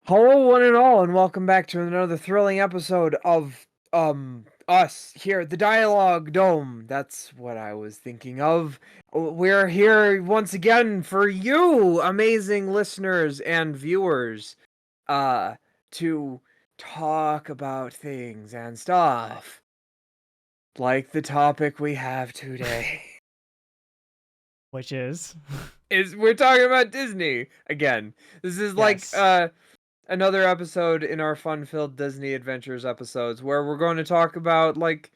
Hello, one and all, and welcome back to another thrilling episode of us here at the Dialogue Dome. That's what I was thinking of. We're here once again for you, amazing listeners and viewers, uh, to talk about things and stuff like the topic we have today. Which is We're talking about Disney again. This is like Yes. another episode in our fun-filled Disney Adventures episodes where we're going to talk about like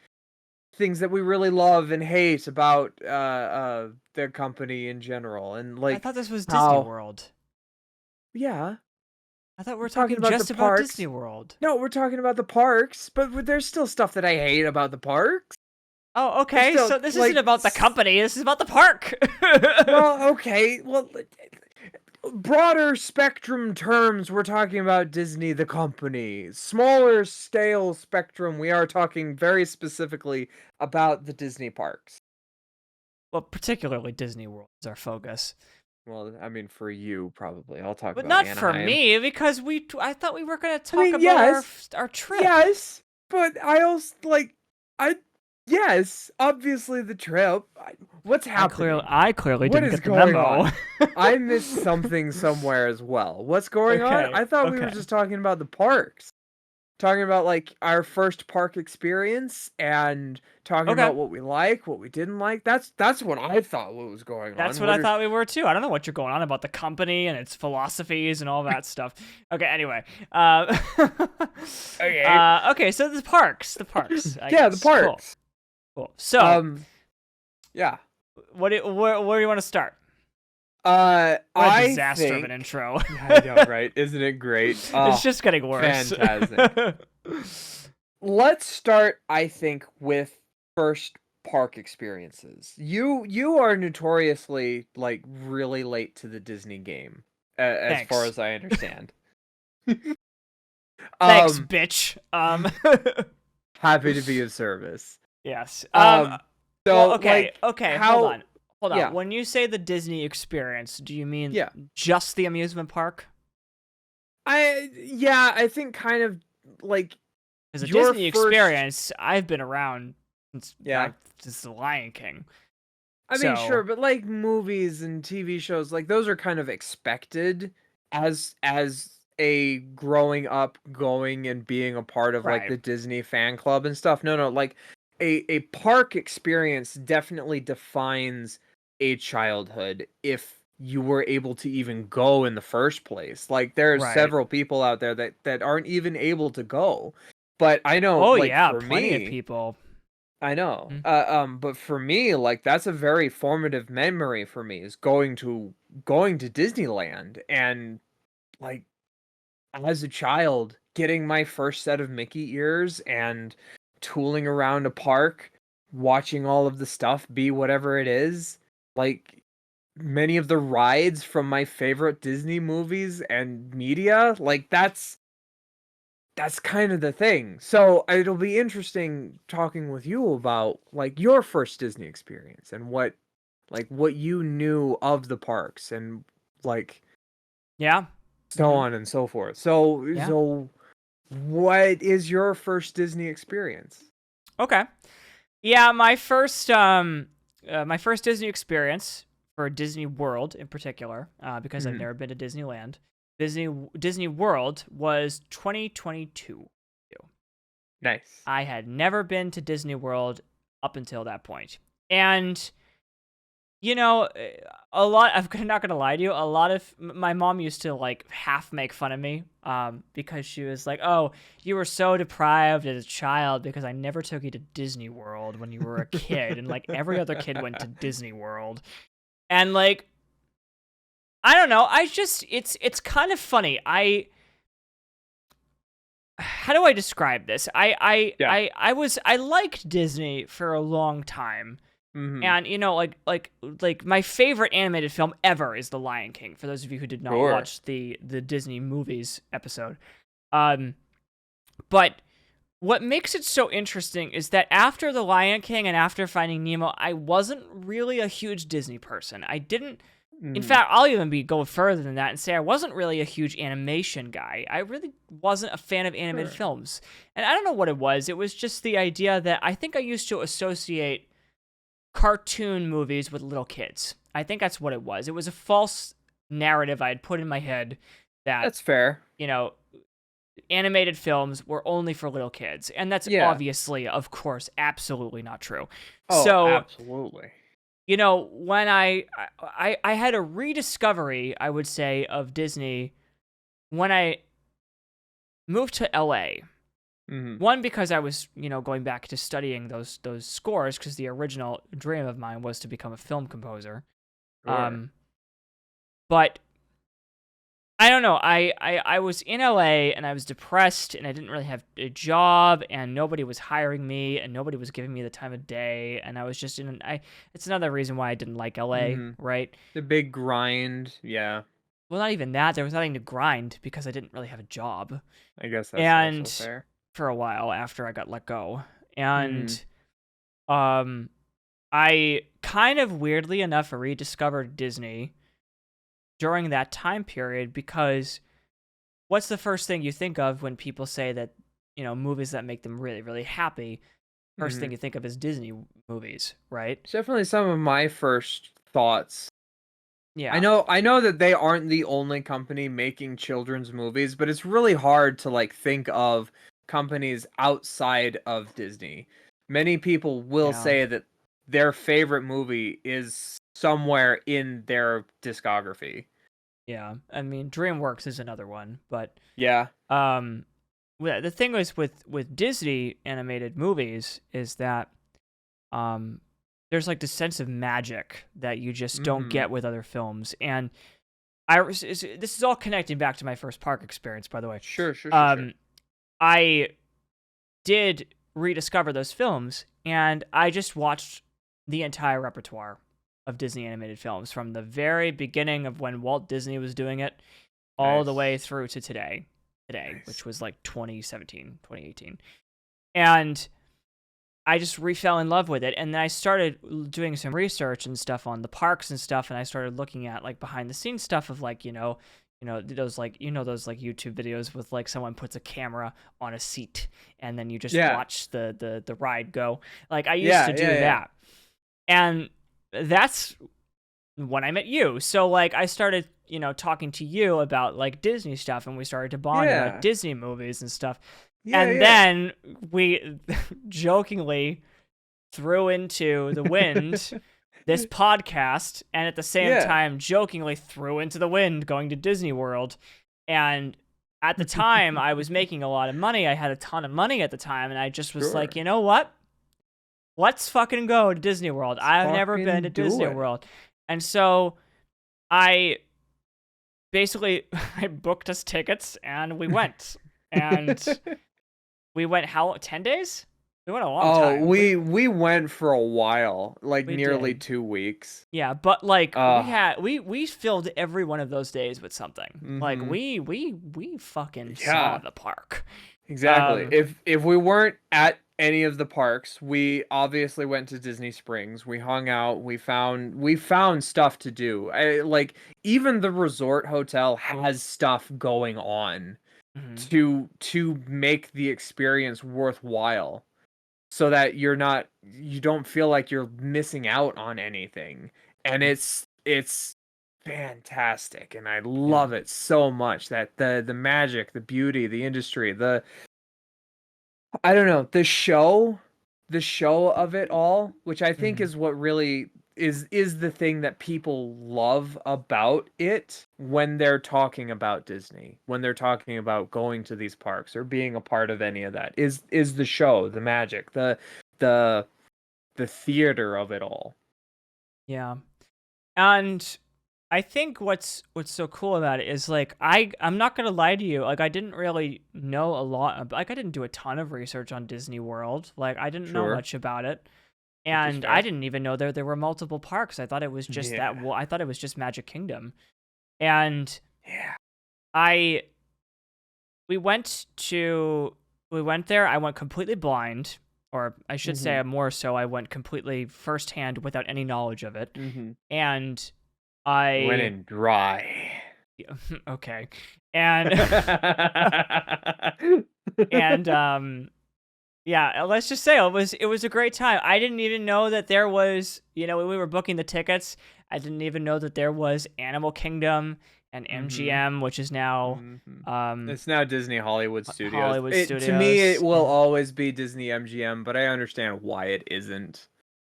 things that we really love and hate about their company in general, and I like thought this was Disney how World. yeah, I thought we we're were talking talking about the just about parks. Disney World. No, we're talking about the parks, but there's still stuff that I hate about the parks. Oh, There's okay. still So this isn't like about the company. This is about the park. well, okay, well, broader spectrum terms, we're talking about Disney the company. Smaller scale spectrum, we are talking very specifically about the Disney parks. Well, particularly Disney World is our focus. Well, I mean, for you, probably. I'll talk But about not for Anaheim. me, because I thought we were going to I talk mean, about yes, our trip. yes, but I also, yes, obviously the trip. What's happening? I clearly What didn't is get the going memo. on? I missed something somewhere as well. What's going on? Okay, I thought we were okay. just talking about the parks. Talking about like our first park experience and talking Okay. about what we like, what we didn't like. That's what I thought what was going That's on. what I thought we were too. I don't know what you're going on about the company and its philosophies and all that stuff. Okay, anyway. Okay. Okay, so the parks. I Yeah, guess. the parks. Cool. So, Yeah. where do you want to start? I What a disaster think of an intro. I know, right? Isn't it great? It's just getting worse. Fantastic. Let's start, I think, with first park experiences. You are notoriously like really late to the Disney game, as far Thanks. as I understand. Thanks, bitch. Happy to be of service. Yes. So Well, okay. like Okay. how Hold on. yeah. When you say the Disney experience, do you mean Yeah. just the amusement park? I think kind of like Because the your Disney first experience, I've been around since yeah. since The Lion King. I mean, sure, but like movies and TV shows, like those are kind of expected as a growing up, going and being a part of like Right. the Disney fan club and stuff. No, like a park experience definitely defines a childhood if you were able to even go in the first place. Like there are Right. several people out there that aren't even able to go. But I know, Oh like yeah, for plenty of me, people. I know. Mhm. But for me, like that's a very formative memory for me is going to Disneyland and like as a child getting my first set of Mickey ears and tooling around a park, watching all of the stuff be whatever it is. Like many of the rides from my favorite Disney movies and media, like that's kind of the thing. So it'll be interesting talking with you about like your first Disney experience and what you knew of the parks and like Yeah. so on and so forth. So Yeah. so what is your first Disney experience? Okay. Yeah, my first Disney experience for Disney World in particular, because I've Mhm. never been to Disneyland. Disney World was 2022. Nice. I had never been to Disney World up until that point. And you know, a lot. I'm not gonna lie to you. A lot of my mom used to like half make fun of me, because she was like, "Oh, you were so deprived as a child because I never took you to Disney World when you were a kid, and like every other kid went to Disney World." And like, I don't know. It's kind of funny. How do I describe this? Yeah. I liked Disney for a long time. Mhm. And you know, like my favorite animated film ever is The Lion King. For those of you who did not Sure. watch the Disney movies episode, but what makes it so interesting is that after The Lion King and after Finding Nemo, I wasn't really a huge Disney person. I didn't In Mhm. fact, I'll even go further than that and say I wasn't really a huge animation guy. I really wasn't a fan of animated Sure. films. And I don't know what it was. It was just the idea that I think I used to associate cartoon movies with little kids. I think that's what it was. It was a false narrative I had put in my head that, That's fair. you know, animated films were only for little kids. And that's Yeah. obviously, of course, absolutely not true. Oh, So, absolutely. when I had a rediscovery, I would say, of Disney when I moved to LA. Mhm. One, because I was, going back to studying those scores, because the original dream of mine was to become a film composer. Sure. But I don't know. I was in LA and I was depressed and I didn't really have a job and nobody was hiring me and nobody was giving me the time of day and I was just it's another reason why I didn't like LA, Mhm. right? The big grind. Yeah. Well, not even that. There was nothing to grind because I didn't really have a job. I guess that's also And fair. for a while after I got let go. Mhm. And um I kind of weirdly enough rediscovered Disney during that time period because what's the first thing you think of when people say that, movies that make them really, really happy? First thing Mhm. you think of is Disney movies, right? It's definitely some of my first thoughts. Yeah. I know that they aren't the only company making children's movies, but it's really hard to like think of companies outside of Disney. Many people will Yeah. say that their favorite movie is somewhere in their discography. Yeah. I mean, DreamWorks is another one, but Yeah. um the thing is with Disney animated movies is that um there's like this sense of magic that you just don't Mhm. get with other films. And this is all connecting back to my first park experience, by the way. Sure, sure, sure, sure. Um, I did rediscover those films, and I just watched the entire repertoire of Disney animated films from the very beginning of when Walt Disney was doing it all the way Nice. through to today, Nice. which was like 2017, 2018. And I just fell in love with it. And then I started doing some research and stuff on the parks and stuff. And I started looking at like behind the scenes stuff of like, those like, those like YouTube videos with like someone puts a camera on a seat and then you just Yeah. watch the ride go. Like I used Yeah, to yeah, do yeah. that. And that's when I met you. So like I started, talking to you about like Disney stuff and we started to bond about Yeah. Disney movies and stuff. Yeah, And yeah. then we jokingly threw into the wind this podcast and at the same Yeah. time jokingly threw into the wind going to Disney World. And at the time I was making a lot of money. I had a ton of money at the time and I just was like, Sure. you know what? Let's fucking go to Disney World. Let's I've never been to fucking do Disney it. World. And so I basically I booked us tickets and we went. And we went how 10 days? We went a long Oh, time. we went for a while, like We nearly did. 2 weeks. Yeah, but like we Uh, had we filled every one of those days with something. Like mhm. we fucking saw Yeah, the park. exactly. Um If we weren't at any of the parks, we obviously went to Disney Springs. We hung out, we found stuff to do. Like even the resort hotel has stuff going on mhm, to make the experience worthwhile. So that you don't feel like you're missing out on anything. And it's fantastic and I yeah. love it so much that the magic, the beauty, the industry, the I don't know, the show of it all, which I think Mhm. is what really is the thing that people love about it when they're talking about Disney, when they're talking about going to these parks or being a part of any of that, is the show, the magic, the the theater of it all. Yeah. And I think what's so cool about it is like I'm not gonna lie to you, like I didn't really know a lot like I didn't do a ton of research on Disney World. Like I didn't know Sure, much about it. which is And I fair. didn't even know there were multiple parks. I thought it was just that Yeah. I thought it was just Magic Kingdom. And Yeah. I we went to we went there. I went completely blind, or I should say Mhm. more so I went completely firsthand without any knowledge of it. Mhm. And It went I in dry. okay. And and yeah, let's just say it was a great time. I didn't even know that there was, when we were booking the tickets, I didn't even know that there was Animal Kingdom and Mhm. MGM, which is now Mhm. um It's now Disney Hollywood Studios. Hollywood It to me, it Studios. will always be Disney MGM, but I understand why it isn't.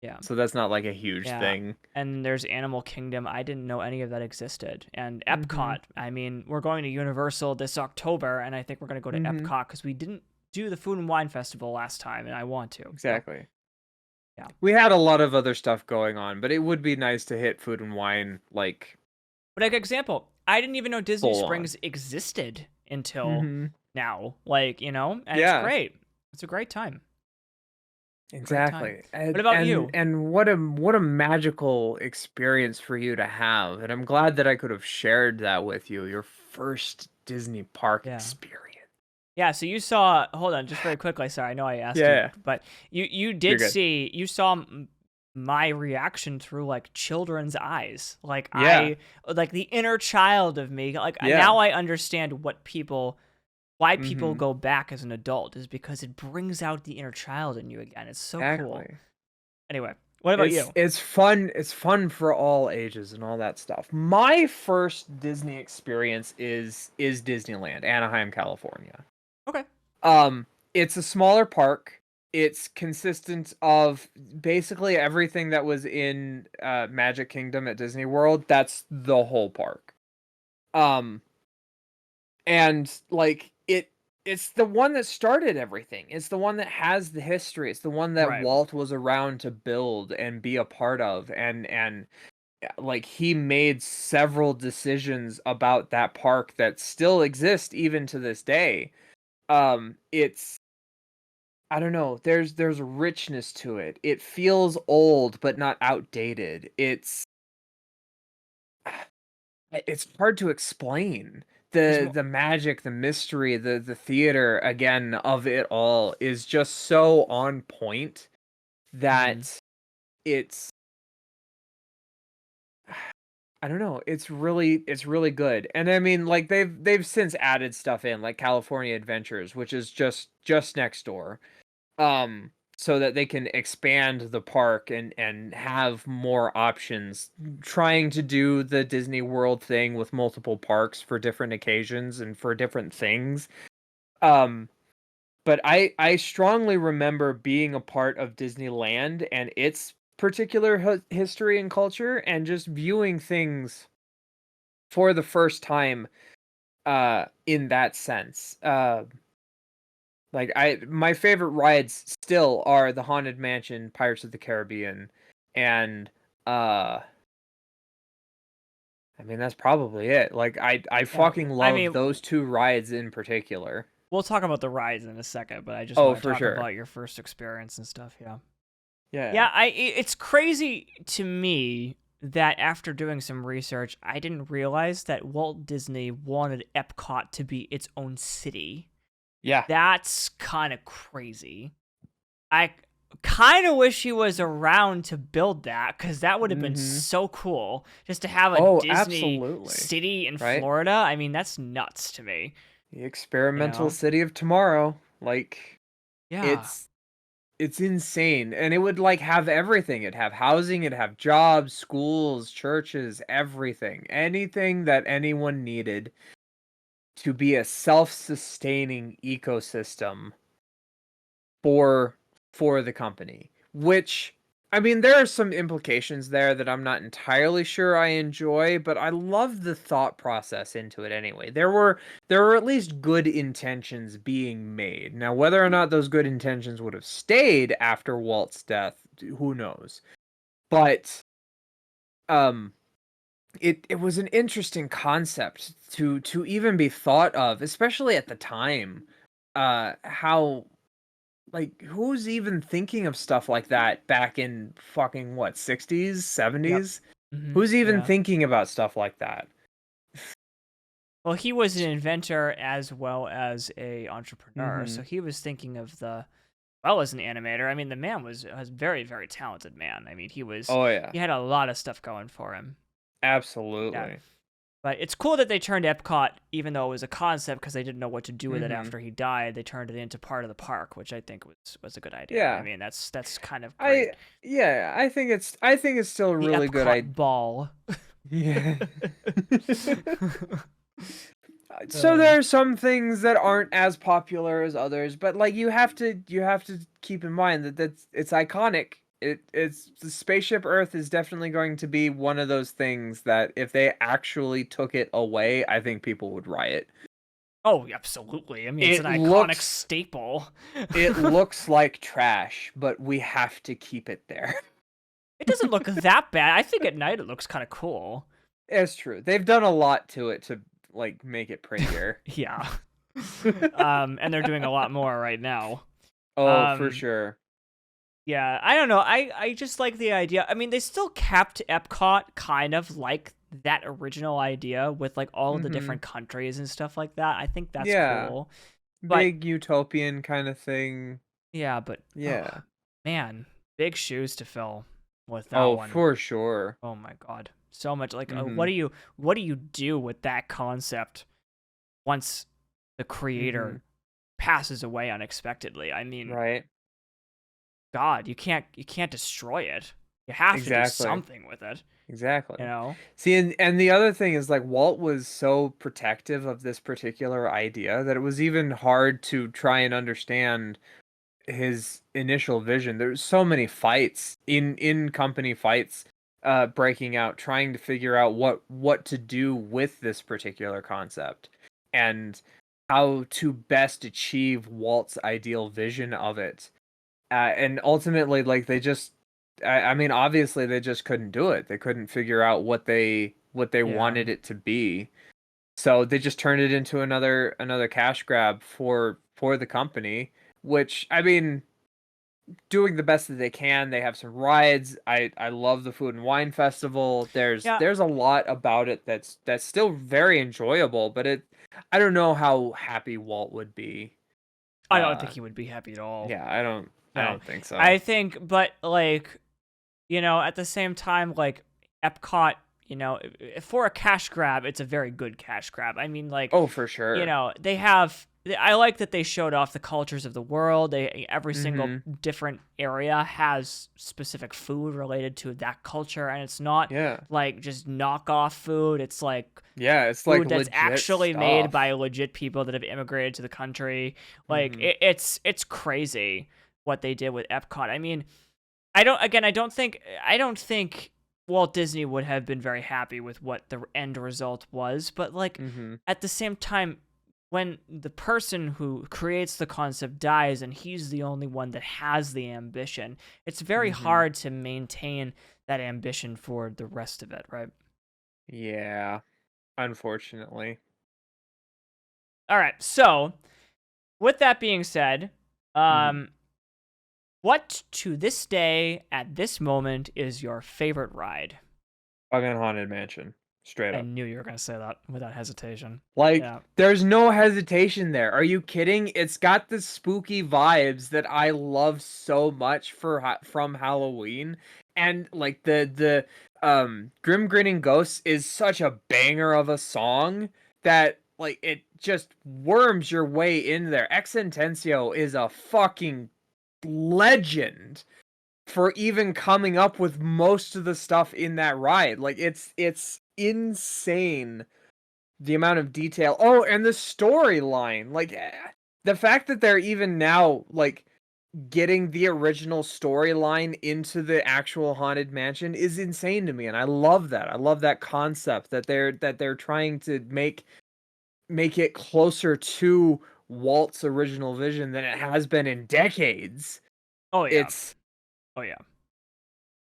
Yeah. So that's not like a huge Yeah. thing. And there's Animal Kingdom. I didn't know any of that existed. And Mhm. Epcot. I mean, we're going to Universal this October, and I think we're going to go to Mhm. Epcot because we didn't do the Food and Wine Festival last time, and I want to. So, Exactly. yeah. We had a lot of other stuff going on, but it would be nice to hit Food and Wine like But like example, I didn't even know Disney full on. Springs existed until Mhm. now. And it's Yeah. great. It's a great time. Great time. Exactly. What And about and you? and what a magical experience for you to have. And I'm glad that I could have shared that with you, your first Disney park Yeah. experience. Yeah, so you saw, hold on, just very quickly. Sorry, I know I asked you, Yeah, but you you're did good. see, you saw my reaction through like children's eyes. Yeah. Like the inner child of me. Like Yeah. now I understand why people Mhm. go back as an adult is because it brings out the inner child in you again. It's so cool. Exactly. Anyway, what about you? It's fun for all ages and all that stuff. My first Disney experience is Disneyland, Anaheim, California. Okay. Um, it's a smaller park. It's consistent of basically everything that was in Magic Kingdom at Disney World. That's the whole park. Um, and like it's the one that started everything. It's the one that has the history. It's the one that Right. Walt was around to build and be a part of. And like he made several decisions about that park that still exist even to this day. It's I don't know. There's richness to it. It feels old but not outdated. It's hard to explain. There's The more. the magic, the mystery, the theater again of it all is just so on point Mhm. that it's I don't know, it's really good. And I mean like they've since added stuff in like California Adventures, which is just next door. So that they can expand the park and have more options, trying to do the Disney World thing with multiple parks for different occasions and for different things. um but I strongly remember being a part of Disneyland and its particular history and culture and just viewing things for the first time in that sense. Like my favorite rides still are the Haunted Mansion, Pirates of the Caribbean, and uh I mean that's probably it. Like I Yeah. fucking I love mean, those two rides in particular. we'll talk about the rides in a second, but I just Oh, want to for talk sure. about your first experience and stuff. Yeah. Yeah. Yeah, it's crazy to me that after doing some research, I didn't realize that Walt Disney wanted Epcot to be its own city. Yeah. That's kind of crazy. I kind of wish he was around to build that because that would have been Mhm. so cool just to have a Oh, Disney absolutely. city in Right? Florida. I mean, that's nuts to me, The you experimental know? city of tomorrow. Like Yeah. it's it's insane, and it would like have everything. It'd have housing, it'd have jobs, schools, churches, everything. Anything that anyone needed to be a self-sustaining ecosystem for for the company. Which I mean there are some implications there that I'm not entirely sure I enjoy, but I love the thought process into it anyway. There were at least good intentions being made. Now whether or not those good intentions would have stayed after Walt's death, who knows. But um it was an interesting concept to even be thought of, especially at the time. How like who's even thinking of stuff like that back in fucking what, 60s, Yep. 70s? Who's even Yeah. thinking about stuff like that? Well, he was an inventor as well as a entrepreneur, so Mhm. he was thinking of the well as an animator. I mean, the man was a very, very talented man. I mean, Oh yeah. he had a lot of stuff going for him. Yeah. Absolutely. But it's cool that they turned Epcot, even though it was a concept, because they didn't know what to do with it Mhm. after he died. They turned it into part of the park, which I think was a good idea. I Yeah. mean, that's kind of I great. yeah, I think it's still a The really good Epcot idea. ball. Yeah. So uh, there are some things that aren't as popular as others, but like you have to keep in mind that it's iconic. It's the spaceship Earth is definitely going to be one of those things that if they actually took it away, I think people would riot. oh, absolutely. I mean, it's an It iconic looks staple. it looks like trash, but we have to keep it there. It doesn't look that bad. I think at night it looks kind of cool. It's true. They've done a lot to it to like make it prettier. Yeah. And they're doing a lot more right now. Oh, for Um, sure. yeah, I don't know. I just like the idea. I mean, they still kept Epcot kind of like that original idea with like all of the Mhm. different countries and stuff like that. I think that's Yeah. cool. But Big utopian kind of thing. yeah, but oh Yeah. man, big shoes to fill with that Oh, one. for sure. Oh my god. So much like Mhm. what do you do with that concept once the Mhm. creator passes away unexpectedly? I mean, Right. god, you can't destroy it. You have to do Exactly. something with it, Exactly. you know? See, and the other thing is like Walt was so protective of this particular idea that it was even hard to try and understand his initial vision. There's so many fights in company fights breaking out trying to figure out what to do with this particular concept and how to best achieve Walt's ideal vision of it. And ultimately like they just I mean obviously they just couldn't do it. They couldn't figure out what they Yeah. wanted it to be. So they just turned it into another cash grab for the company, which I mean doing the best that they can. They have some rides. I love the food and wine festival. Yeah, There's a lot about it that's still very enjoyable, but it I don't know how happy Walt would be. I don't think Uh he would be happy at all. yeah, I No. don't think so. I think but like, at the same time like Epcot, for a cash grab, it's a very good cash grab. I mean like, Oh, for sure. they have I like that they showed off the cultures of the world. Every single Mhm. different area has specific food related to that culture, and it's not Yeah. like just knockoff food. It's like Yeah, it's like food that's legit actually made by stuff. legit people that have immigrated to the country. Like Mhm. it's crazy what they did with Epcot. I mean, I don't think Walt Disney would have been very happy with what the end result was, but like Mhm. at the same time when the person who creates the concept dies and he's the only one that has the ambition, it's very Mhm. hard to maintain that ambition for the rest of it, right? Yeah, unfortunately. All right. So, with that being said, Mhm. um what to this day at this moment is your favorite ride? Fucking Haunted Mansion. Straight I up. knew you were going to say that without hesitation. Like, Yeah. there's no hesitation there. Are you kidding? It's got the spooky vibes that I love so much from Halloween, and like the Grim Grinning Ghosts is such a banger of a song that like it just worms your way in there. Exentencio is a fucking legend for even coming up with most of the stuff in that ride. Like it's insane the amount of detail. Oh, and the storyline. Like the fact that they're even now like getting the original storyline into the actual haunted mansion is insane to me and I love that. I love that concept that they're trying to make it closer to Walt's original vision than it has been in decades. Oh yeah. It's Oh yeah.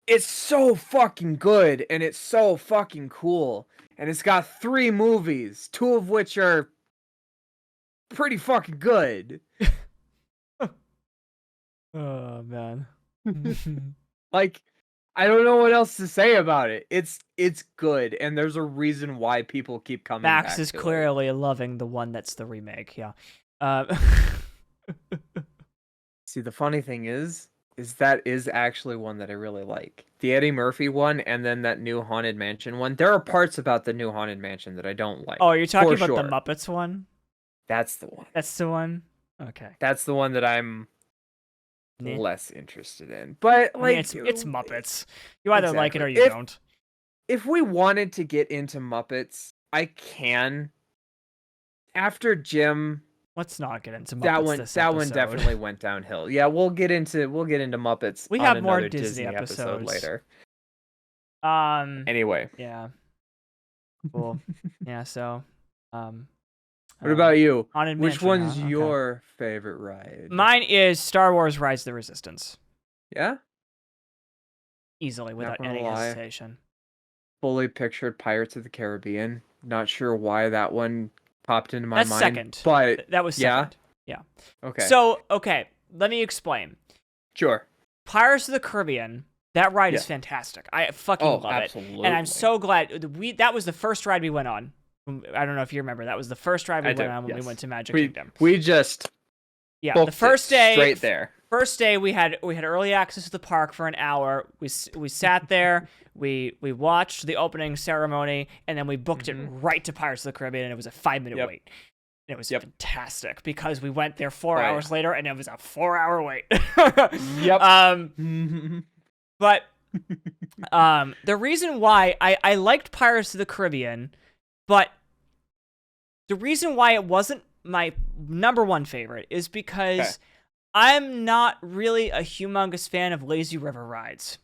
it's so fucking good and it's so fucking cool. And it's got 3 movies, 2 of which are pretty fucking good. Oh man. Like I don't know what else to say about it. It's good and there's a reason why people keep coming Max back is to it. clearly loving the one that's the remake. Yeah. Uh, See, the funny thing is that is actually one that I really like. The Eddie Murphy one, and then that new Haunted Mansion one. There are parts about the new Haunted Mansion that I don't Oh, like, you're talking for about the sure. Muppets one? That's the one. That's the one? Okay. That's the one that I'm Nah. less interested in. But I mean, like, it's Muppets. You either like it exactly. or you don't. If we wanted to get into Muppets, I can. After Jim, Let's not get into that Muppets one this that one episode. definitely went downhill. Yeah, we'll get into Muppets We on have more another Disney Disney episode episodes. later. Um, Anyway, yeah, cool. Yeah, so, um, what about you? Haunted Which Mansion, one's huh? Okay. your favorite ride? Mine is Star Wars: Rise of the Resistance, Yeah, easily not without gonna any lie. hesitation. Fully pictured Pirates of the Caribbean. Not sure why that one popped into my That's mind, second. but That was yeah. second. Yeah. Okay. So, okay, let me explain. Sure. Pirates of the Caribbean. That ride Yeah. is fantastic. I fucking Oh, love absolutely. it, and I'm so glad that was the first ride we went on. I don't know if you remember. That was the first ride we went on when we went to Magic Kingdom. We just Yeah, the first day straight there. First day we had early access to the park for an hour. We sat there, we watched the opening ceremony, and then we booked it right to Pirates of the Caribbean, and it was a 5-minute wait. And it was fantastic because we went there 4 hours later, and it was a 4-hour wait. But the reason why I liked Pirates of the Caribbean, but the reason why it wasn't my number one favorite is because I'm not really a humongous fan of lazy river rides.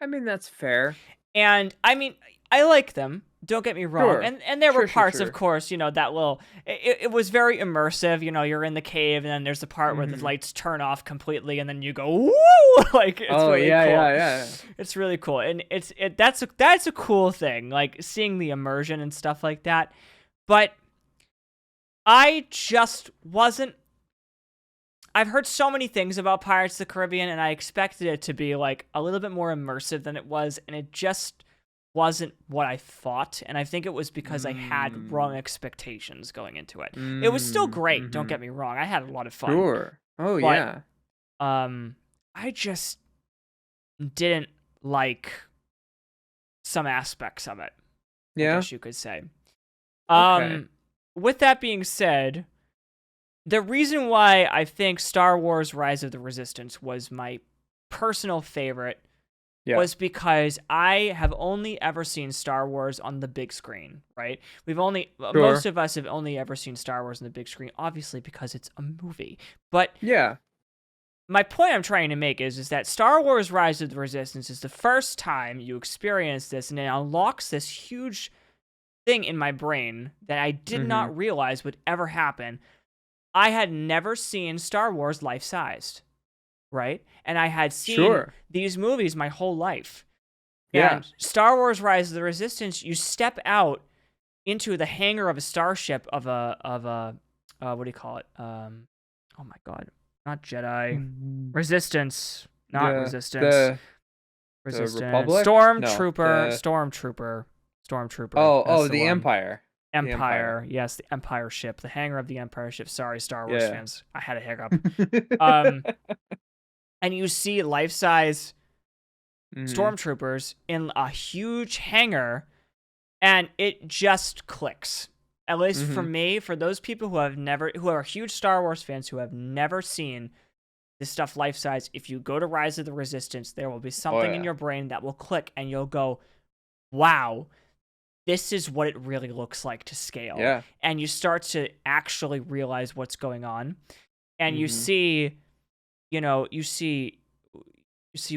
I mean, that's fair. And I mean, I like them. Don't get me wrong. Sure. And there were parts, sure. of course, that little. It was very immersive. You're in the cave, and then there's the part where the lights turn off completely, and then you go woo! Like it's really cool. Yeah. It's really cool, and that's a cool thing, like seeing the immersion and stuff like that. But I just wasn't. I've heard so many things about Pirates of the Caribbean, and I expected it to be like a little bit more immersive than it was, and it just wasn't what I thought. And I think it was because I had wrong expectations going into it. It was still great, don't get me wrong. I had a lot of fun. Sure. Oh, yeah. I just didn't like some aspects of it. Yeah. I guess you could say. Okay. With that being said, the reason why I think Star Wars Rise of the Resistance was my personal favorite was because I have only ever seen Star Wars on the big screen, right? Most of us have only ever seen Star Wars on the big screen, obviously because it's a movie. But yeah, my point I'm trying to make is that Star Wars Rise of the Resistance is the first time you experience this, and it unlocks this huge thing in my brain that I did not realize would ever happen. I had never seen Star Wars life-sized, right? And I had seen these movies my whole life. And Star Wars Rise of the Resistance, you step out into the hangar of a starship of a what do you call it? Oh my god. Not Jedi. Resistance. Not Resistance. Resistance. The Republic? Stormtrooper. Oh, the Empire. Empire. Yes, the Empire ship. The hangar of the Empire ship. Sorry, Star Wars fans. I had a hiccup. And you see life-size stormtroopers in a huge hangar, and it just clicks. At least for me, for those people who are huge Star Wars fans who have never seen this stuff life-size, if you go to Rise of the Resistance, there will be something in your brain that will click, and you'll go, wow, this is what it really looks like to scale. Yeah. And you start to actually realize what's going on. And you see, you see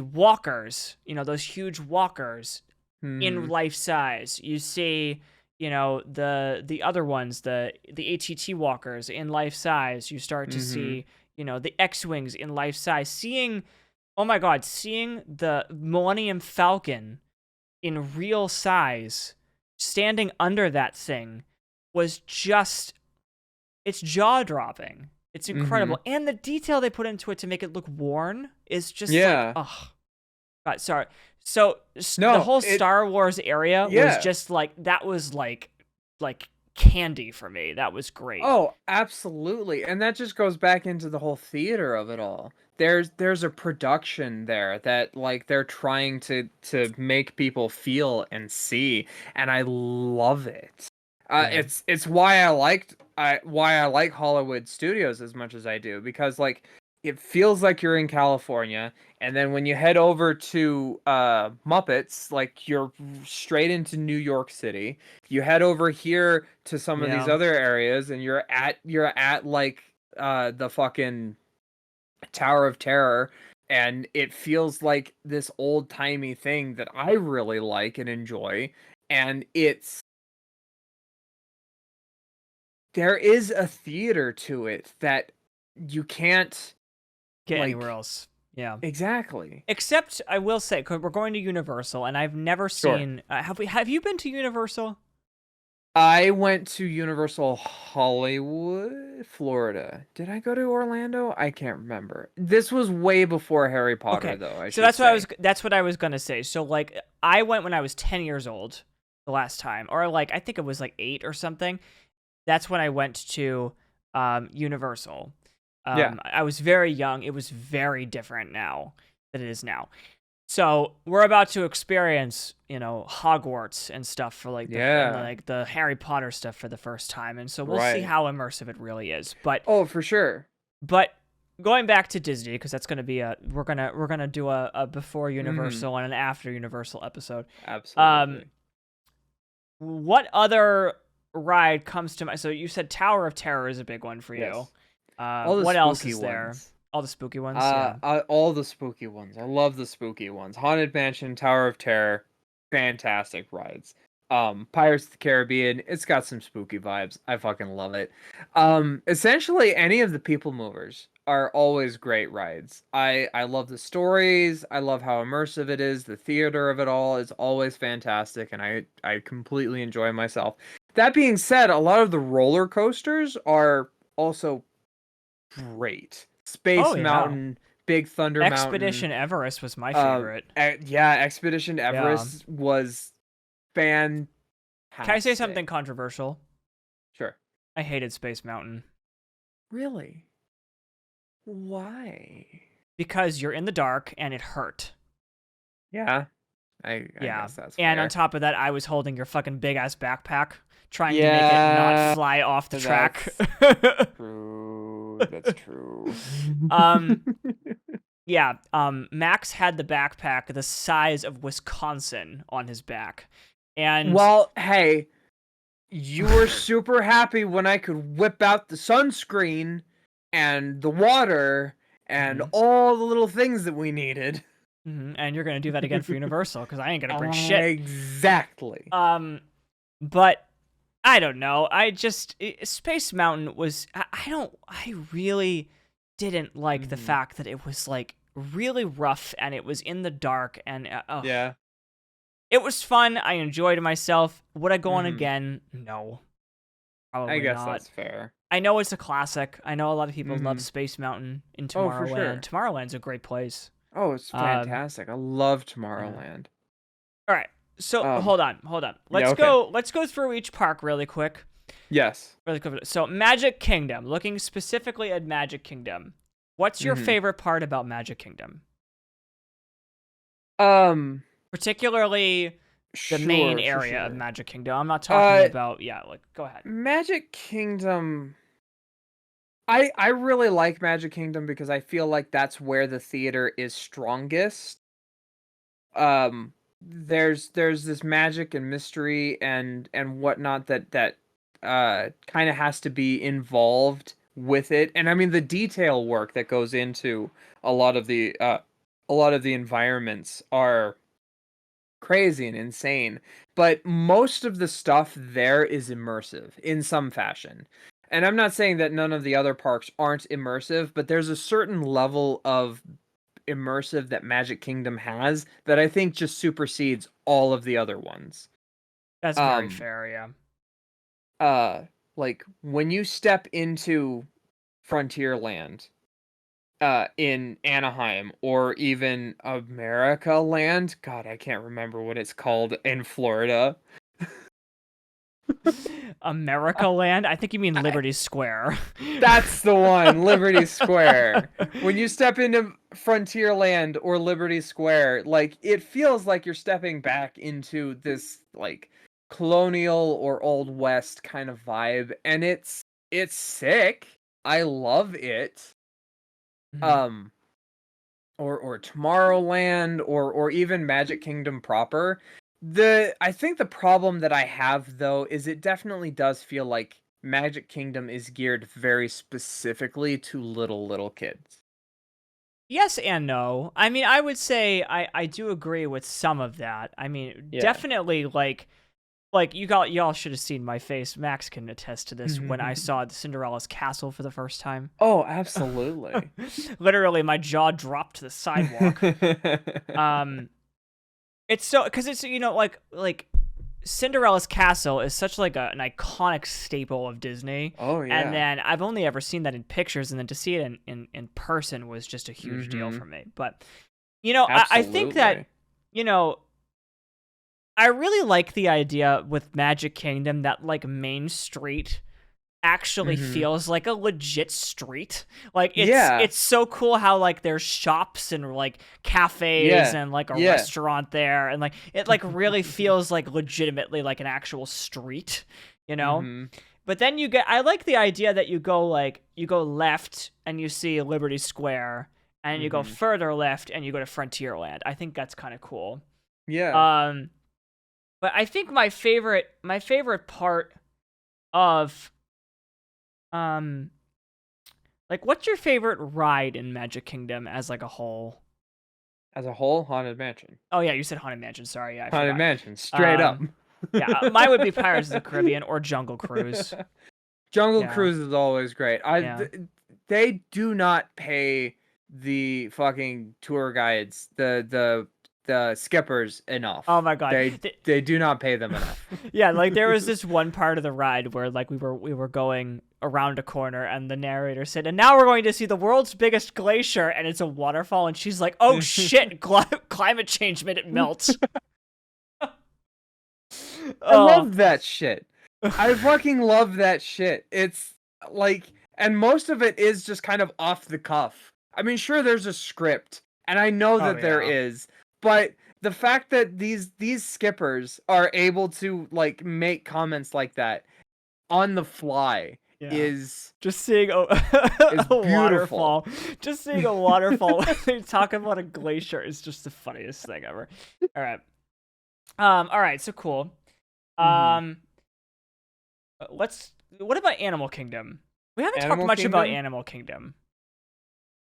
walkers, those huge walkers in life size. You see, the other ones, the ATT walkers in life size. You start to see, the X-Wings in life size. Seeing the Millennium Falcon in real size, standing under that thing was just, it's jaw-dropping. It's incredible. And the detail they put into it to make it look worn is just like, oh. God, sorry. So the whole Star Wars area was just like, that was like candy for me. That was great. Oh, absolutely. And that just goes back into the whole theater of it all. There's a production there that like they're trying to make people feel and see, and I love it. Yeah. It's why I like Hollywood studios as much as I do, because like it feels like you're in California, and then when you head over to Muppets, like you're straight into New York City. You head over here to some of these Yeah. other areas, and you're at like the fucking Tower of Terror, and it feels like this old-timey thing that I really like and enjoy. And there is a theater to it that you can't, Get anywhere like, else. Yeah. exactly. Except I will say, 'cause we're going to Universal, and I've never Sure. seen. Have you been to Universal? I went to Universal Hollywood, Florida. Did I go to Orlando? I can't remember. This was way before Harry Potter, Okay, though, I so should say. that's what I was gonna say. So like, I went when I was 10 years old the last time, or like I think it was like 8 or something. That's when I went to Universal. Yeah. I was very young. It was very different now than it is now. So we're about to experience, Hogwarts and stuff for like Yeah. like the Harry Potter stuff for the first time, and so we'll see Right. how immersive it really is. Oh, for sure. But going back to Disney, because that's gonna be we're gonna do a before Mhm. Universal and an after Universal episode. Um, Absolutely. what other ride comes to mind? So you said Tower of Terror is a big one for you. Yes. All the What else spooky is there? ones. All the spooky ones, yeah. All the spooky ones. I love the spooky ones. Haunted Mansion, Tower of Terror, fantastic rides. Pirates of the Caribbean, it's got some spooky vibes. I fucking love it. Essentially any of the People Movers are always great rides. I love the stories. I love how immersive it is. The theater of it all is always fantastic, and I completely enjoy myself. That being said, a lot of the roller coasters are also great. Oh Space yeah, Mountain, Big Thunder Mountain. Expedition Everest was my favorite. Yeah, Expedition Yeah. Everest was fantastic. Can I say something controversial? Sure. I hated Space Mountain Really? Why? because you're in the dark and it hurt. Yeah, I Yeah. guess that's And on fair. top of that, I was holding your fucking big ass backpack trying to make it not Yeah, fly off the track. that's true. That's true. um yeah, Max had the backpack the size of Wisconsin on his back. And Well, hey, you were super happy when I could whip out the sunscreen and the water and Mhm, all the little things that we needed. and you're going to do that again for Universal cuz I ain't going to bring shit. Exactly. Um but I don't know. Space Mountain was I really didn't like the Mhm. fact that it was like really rough and it was in the dark and Yeah. it was fun. I enjoyed myself. Would I go on Mhm. again? No, I probably guess not. that's fair. I know it's a classic. I know a lot of people love Mhm. Space Mountain in Oh, for Tomorrowland. sure. Tomorrowland's a great place. Oh, it's Um, fantastic. I love yeah. Tomorrowland. All right. So Um, hold on. yeah, Let's okay. go. Let's go through each park really quick. Yes. Really quick. So Magic Kingdom. Looking specifically at Magic Kingdom. What's your Mhm. favorite part about Magic Kingdom? Um, Particularly the main sure, for area of sure. Magic Kingdom. I'm not talking Uh, about like go ahead. Magic Kingdom. I really like Magic Kingdom because I feel like that's where the theater is strongest. There's this magic and mystery and whatnot that kind of has to be involved with it. And I mean the detail work that goes into a lot of the environments are crazy and insane, but most of the stuff there is immersive in some fashion. And I'm not saying that none of the other parks aren't immersive, but there's a certain level of immersive that Magic Kingdom has that I think just supersedes all of the other ones. That's very Um fair, yeah. uh like when you step into Frontierland in Anaheim or even America Land, God, I can't remember what it's called in Florida. America Land? I think you mean I, Liberty Square. that's the one, Liberty Square. When you step into Frontierland or Liberty Square, like it feels like you're stepping back into this like colonial or old west kind of vibe, and it's sick. I love it. Mhm. Um or Tomorrowland or even Magic Kingdom proper. I think the problem that I have though is it definitely does feel like Magic Kingdom is geared very specifically to little kids. Yes and no. I mean, I would say I do agree with some of that. I mean, Yeah. definitely y'all should have seen my face. Max can attest to this when I saw the Cinderella's castle for the first time. Oh, absolutely. Literally, my jaw dropped to the sidewalk. Um, it's so because it's like Cinderella's castle is such like an iconic staple of Disney, Oh and yeah. then I've only ever seen that in pictures, and then to see it in person was just a huge deal Mhm. for me. But I think that Absolutely. you know I really like the idea with Magic Kingdom that like Main Street actually Mhm. feels like a legit street. Like Yeah. it's so cool how like there's shops and like cafes Yeah. and like a Yeah. restaurant there and like it like really feels like legitimately like an actual street, you know? Mhm. But then I like the idea that you go left and you see Liberty Square and you go Mhm. further left and you go to Frontierland. I think that's kind of cool. Yeah. Um but I think my favorite part of um like, what's your favorite ride in Magic Kingdom as like a whole? As a whole, Haunted Mansion. Oh yeah, you said Haunted Mansion. Sorry, yeah, I Haunted forgot. Mansion, straight up. Um, yeah, mine would be Pirates of the Caribbean or Jungle Cruise. Jungle Yeah, Cruise is always great. yeah. They do not pay the fucking tour guides, the skippers enough. Oh my god. They do not pay them enough. Yeah, like there was this one part of the ride where like we were going around a corner and the narrator said, "And now we're going to see the world's biggest glacier," and it's a waterfall, and she's like, "Oh shit, climate change made it melt." I Oh, love that shit. I fucking love that shit. It's like, and most of it is just kind of off the cuff. I mean, sure, there's a script, and I know oh that there yeah, is, but the fact that these skippers are able to like make comments like that on the fly yeah. is Just seeing a, is a beautiful. waterfall. Just seeing a waterfall when they talk about a glacier is just the funniest thing ever. All right. All right. So cool. Hmm. Um. Let's. What about Animal Kingdom? We haven't talked Animal much about Kingdom, Animal Kingdom.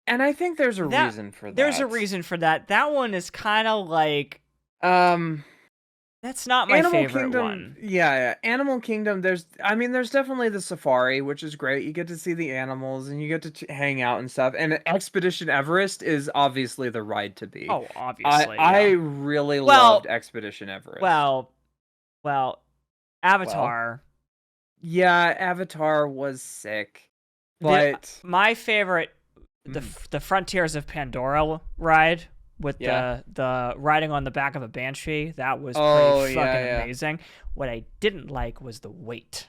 and I think there's a That reason for there's a that. reason for that. That one is kind of like Um, that's not my Animal favorite Kingdom, one. yeah. Animal Kingdom, I mean, there's definitely the safari, which is great. You get to see the animals and you get to hang out and stuff. And Expedition Everest is obviously the ride to be. Oh, I obviously, I yeah. really loved Well, Expedition Everest. well, well. Well, Avatar. yeah, Avatar was sick, The but my favorite mhm, the Frontiers of Pandora ride with yeah. the riding on the back of a banshee, that was pretty Oh yeah, fucking yeah. amazing. What I didn't like was the wait.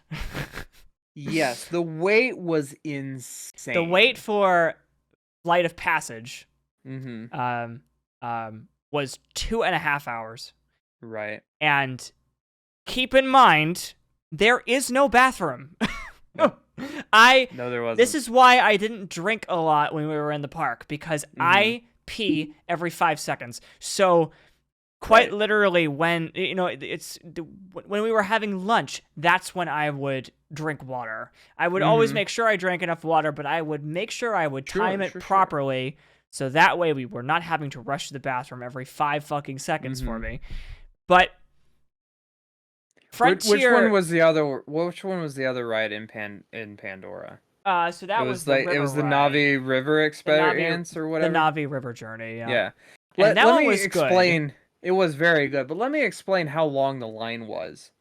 Yes, the wait was The wait insane. for Flight of Passage Mm-hmm. um was 2.5 hours. Right. And keep in mind, there is no bathroom. No. I No, there This wasn't. is why I didn't drink a lot when we were in the park because Mm-hmm. I pee every 5 seconds. So quite Right. literally when when we were having lunch, that's when I would drink water. I would always Mm-hmm. make sure I drank enough water, but I would make sure I would time Sure, it sure, sure. properly so that way we were not having to rush to the bathroom every 5 fucking seconds for Mhm. me. But Which one Frontier was the other which one was the other ride in Pandora? so that was the It river was the ride. Navi River The Navi Experience or the whatever? Navi River journey, yeah. Yeah. And that Let one me was good. explain. It was very good, but let me explain how long the line was.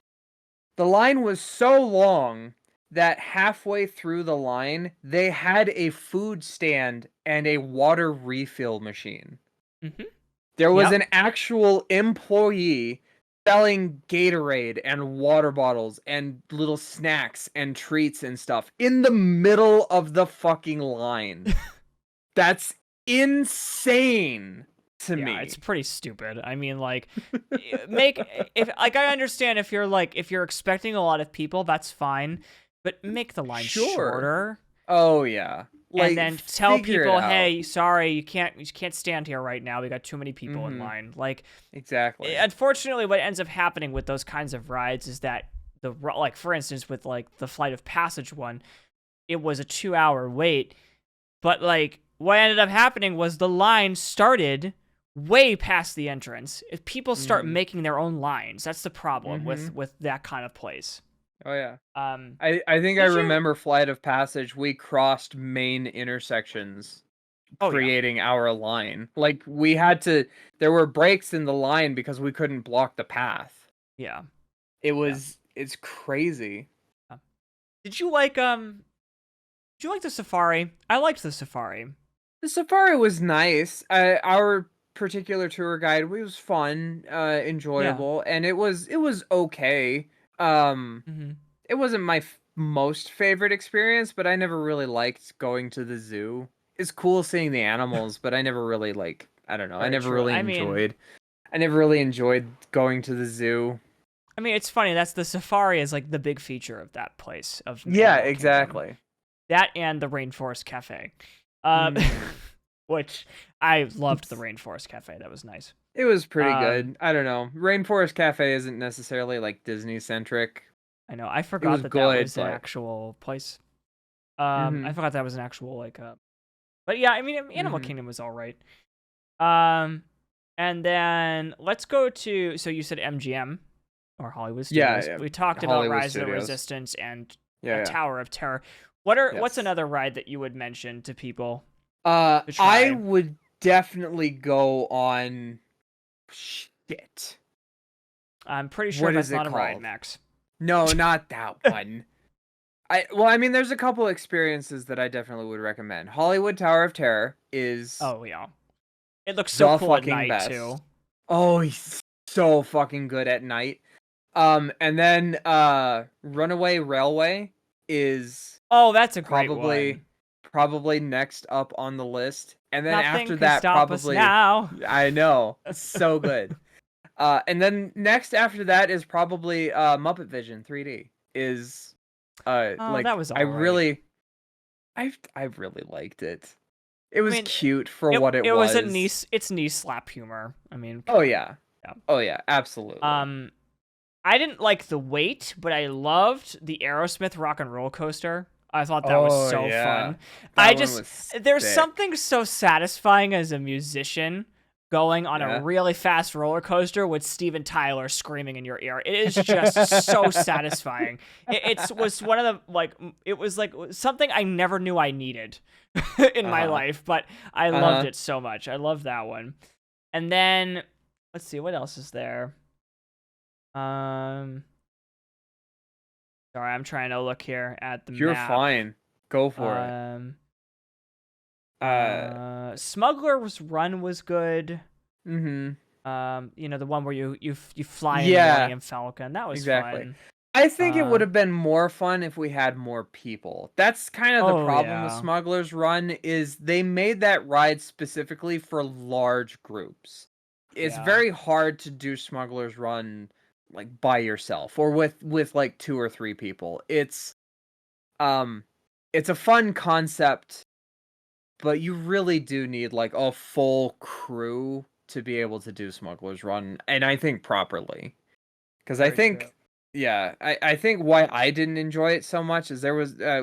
The line was so long that halfway through the line, they had a food stand and a water refill machine. Mhm. There was Yep. an actual employee selling Gatorade and water bottles and little snacks and treats and stuff in the middle of the fucking line. That's insane to Yeah, it's me. pretty stupid. I mean, like, make if like I understand if you're expecting a lot of people, that's fine, but make the line Sure. shorter. Oh yeah. And Like then tell figure it people, out. hey, sorry, you can't stand here right now. We got too many people in Mhm. line. Like, Exactly. unfortunately, what ends up happening with those kinds of rides is that like for instance with like the Flight of Passage one, it was a 2-hour wait, but like what ended up happening was the line started way past the entrance. If people start Mhm. making their own lines, that's the problem Mhm. with that kind of place. Oh yeah. Um, I think I did you? remember Flight of Passage. We crossed main intersections Oh yeah, creating our line. Like we had to there were breaks in the line because we couldn't block the path. yeah, yeah. It's crazy. yeah. Did you like Did you like the safari? I liked the safari. The safari was nice. Our particular tour guide was fun, Yeah. enjoyable, and it was okay. Um, Mm-hmm. it wasn't my most favorite experience, but I never really liked going to the zoo. It's cool seeing the animals, but I never really like. I don't know. Very true. I never really enjoyed going to the zoo. It's funny. That's the safari is like the big feature of that place of Yeah, Animal Kingdom. exactly. That and the Rainforest Cafe, uh, Mm. which I loved the Rainforest Cafe. That was nice. It was pretty Um, good. I don't know. Rainforest Cafe isn't necessarily like Disney centric. I know. I It forgot was that that good, was an but actual place. I mhm. forgot that was an actual like. But yeah, Animal Mhm. Kingdom was all right. Um, and then let's go to. So you said MGM or Hollywood Yeah, Studios. yeah. We talked about Hollywood Rise of the Studios. Resistance and Yeah, yeah. Tower of Terror. What's Yes. another ride that you would mention to people to I try? would definitely go on shit. I'm pretty sure What that's is it not a ride, called? Max. No, not that one. I mean, there's a couple experiences that I definitely would recommend. Hollywood Tower of Terror is Oh yeah, it looks so the cool at fucking night too. best. Oh, he's so fucking good at night. And then Runaway Railway is Oh, that's a great probably one. probably next up on the list. And then Nothing after can that stop us probably now. I know, so good. And then next after that is probably Muppet Vision 3D is Oh, that like was all right. I really liked it. It I was mean, cute for it what it it was was. it's knee slap humor. Come Oh on. yeah. Yeah. Oh yeah, absolutely. Um, I didn't like the wait, but I loved the Aerosmith Rock and Roll Coaster. I thought that was Oh so yeah. fun. I That one just was there's sick. something so satisfying as a musician going on a Yeah. really fast roller coaster with Steven Tyler screaming in your ear. It is just so satisfying. Was one of the like it was like something I never knew I needed in my Uh-huh. life, but I loved Uh-huh. it so much. I love that one. And then let's see what else is there. Um, Sorry, I'm trying to look here at the You're map. fine. Go for it. Um, Uh Smuggler's Run was good. mhm. The one where you fly in the Yeah, Millennium Falcon. That was exactly. fun. I think it would Um, have been more fun if we had more people. That's kind of the oh problem with yeah, Smuggler's Run is they made that ride specifically for large groups. It's yeah, very hard to do Smuggler's Run like by yourself or with like two or three people. Um it's a fun concept, but you really do need like a full crew to be able to do Smuggler's Run and I think properly. Because I very true. think, yeah, I think why I didn't enjoy it so much is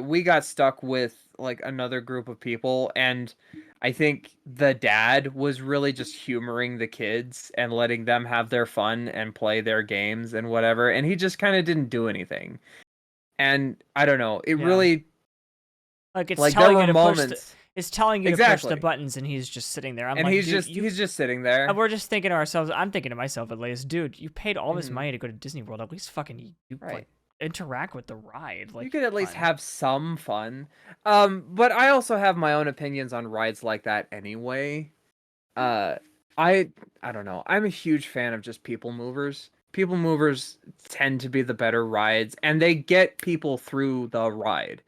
we got stuck with like another group of people, and I think the dad was really just humoring the kids and letting them have their fun and play their games and whatever, and he just kind of didn't do anything. And I don't know, it Yeah, really, like like, there were moments. it's telling you to push the Exactly. buttons, and he's just sitting there. I'm And like, dude, he's just sitting there. we're just thinking to ourselves. I'm thinking to myself at least, dude, you paid all this Hmm. money to go to Disney World. At least fucking you like Right. interact with the ride. You Like, could at come least on. have some fun. But I also have my own opinions on rides like that anyway. Uh, I I don't know. I'm a huge fan of just people movers. People movers tend to be the better rides, and they get people through the ride,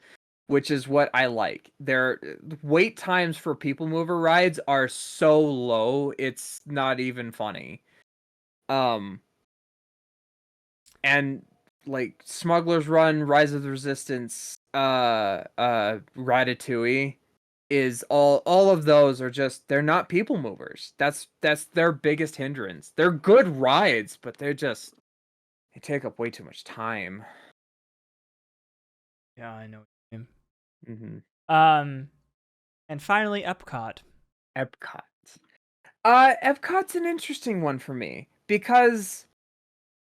which is what I like. Their wait times for people mover rides are so low, it's not even funny. Um, and like Smuggler's Run, Rise of the Resistance, Ratatouille is all of those are just they're not people movers. That's their biggest hindrance. They're good rides, but they take up way too much time. Yeah, I know what you mean. Mm-hmm. And finally, Epcot. Epcot. Epcot's an interesting one for me because